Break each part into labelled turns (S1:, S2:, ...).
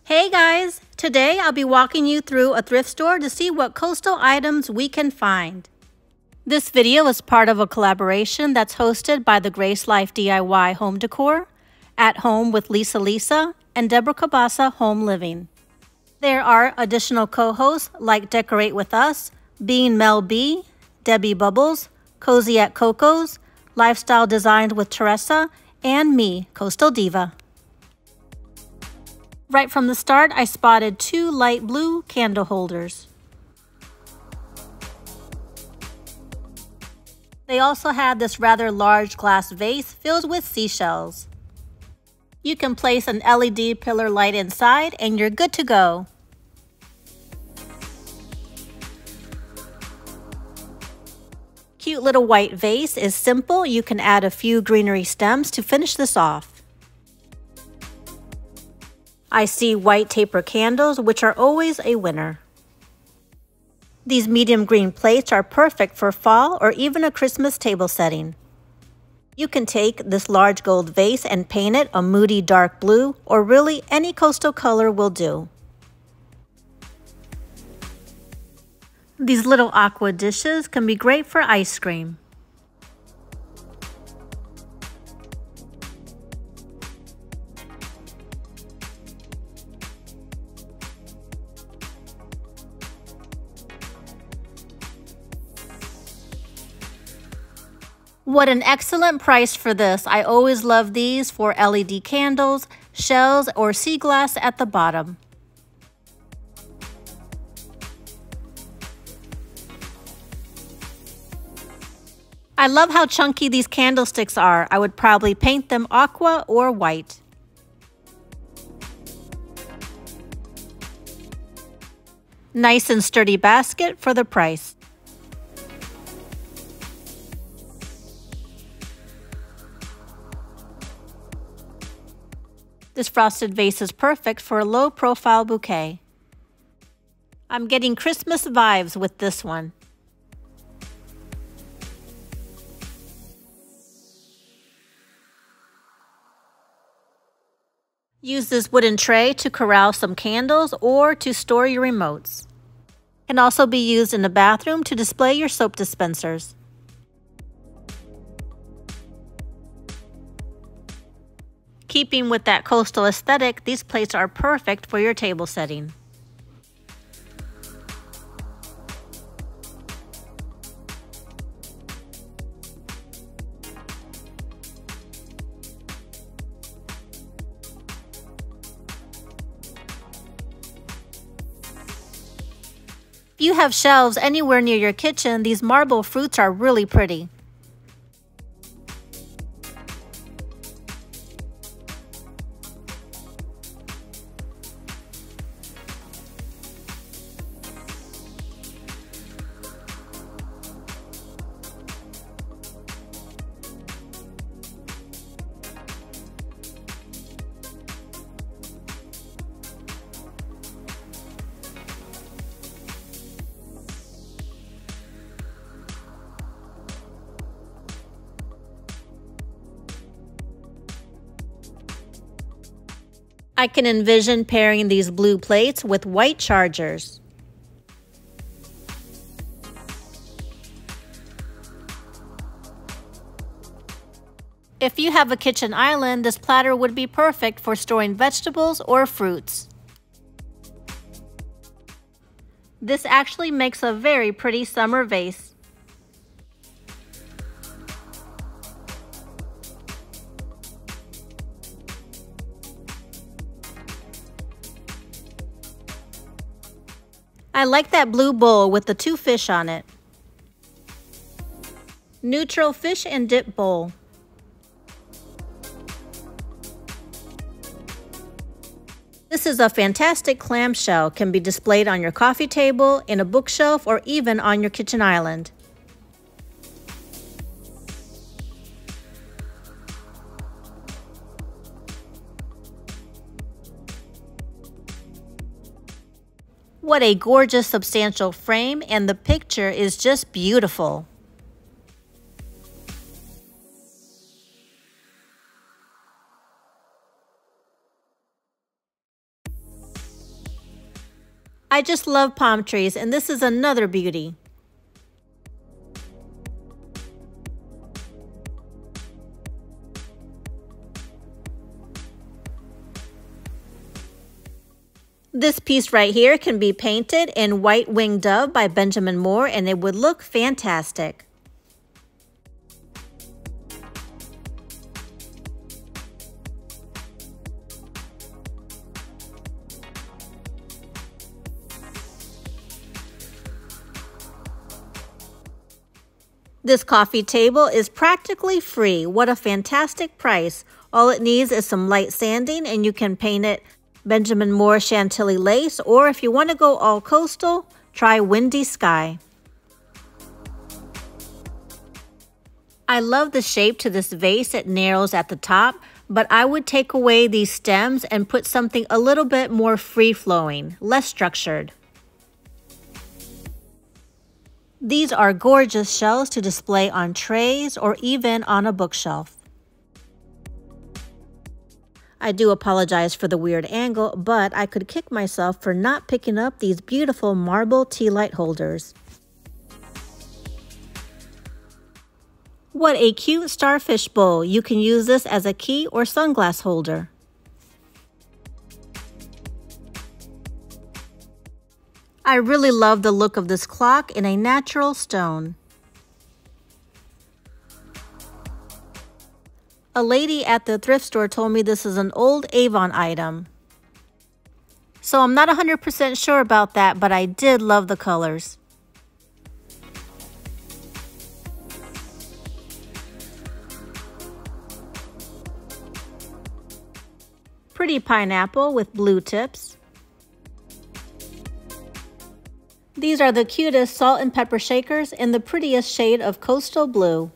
S1: Hey guys! Today I'll be walking you through a thrift store to see what coastal items we can find. This video is part of a collaboration that's hosted by the Grace Life DIY Home Decor, At Home with Lisa, and Deborah Cabasa Home Living. There are additional co-hosts like Decorate With Us, Bean Mel B, Debbie Bubbles, Cozy at Coco's, Lifestyle Designed with Teresa, and me, Coastal Diva. Right from the start, I spotted two light blue candle holders. They also had this rather large glass vase filled with seashells. You can place an LED pillar light inside and you're good to go. Cute little white vase is simple. You can add a few greenery stems to finish this off. I see white taper candles, which are always a winner. These medium green plates are perfect for fall or even a Christmas table setting. You can take this large gold vase and paint it a moody dark blue, or really any coastal color will do. These little aqua dishes can be great for ice cream. What an excellent price for this. I always love these for LED candles, shells, or sea glass at the bottom. I love how chunky these candlesticks are. I would probably paint them aqua or white. Nice and sturdy basket for the price. This frosted vase is perfect for a low-profile bouquet. I'm getting Christmas vibes with this one. Use this wooden tray to corral some candles or to store your remotes. Can also be used in the bathroom to display your soap dispensers. Keeping with that coastal aesthetic, these plates are perfect for your table setting. If you have shelves anywhere near your kitchen, these marble fruits are really pretty. I can envision pairing these blue plates with white chargers. If you have a kitchen island, this platter would be perfect for storing vegetables or fruits. This actually makes a very pretty summer vase. I like that blue bowl with the two fish on it. Neutral fish and dip bowl. This is a fantastic clamshell, can be displayed on your coffee table, in a bookshelf, or even on your kitchen island. What a gorgeous substantial frame, and the picture is just beautiful. I just love palm trees, and this is another beauty. This piece right here can be painted in White Winged Dove by Benjamin Moore, and it would look fantastic. This coffee table is practically free. What a fantastic price. All it needs is some light sanding, and you can paint it Benjamin Moore Chantilly lace, or if you want to go all coastal, try Windy Sky. I love the shape to this vase. It narrows at the top, but I would take away these stems and put something a little bit more free-flowing, less structured. These are gorgeous shells to display on trays or even on a bookshelf. I do apologize for the weird angle, but I could kick myself for not picking up these beautiful marble tea light holders. What a cute starfish bowl. You can use this as a key or sunglass holder. I really love the look of this clock in a natural stone. A lady at the thrift store told me this is an old Avon item. So I'm not 100% sure about that, but I did love the colors. Pretty pineapple with blue tips. These are the cutest salt and pepper shakers in the prettiest shade of coastal blue.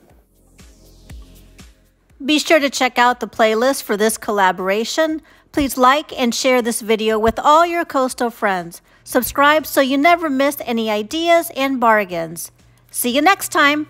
S1: Be sure to check out the playlist for this collaboration. Please like and share this video with all your coastal friends. Subscribe so you never miss any ideas and bargains. See you next time.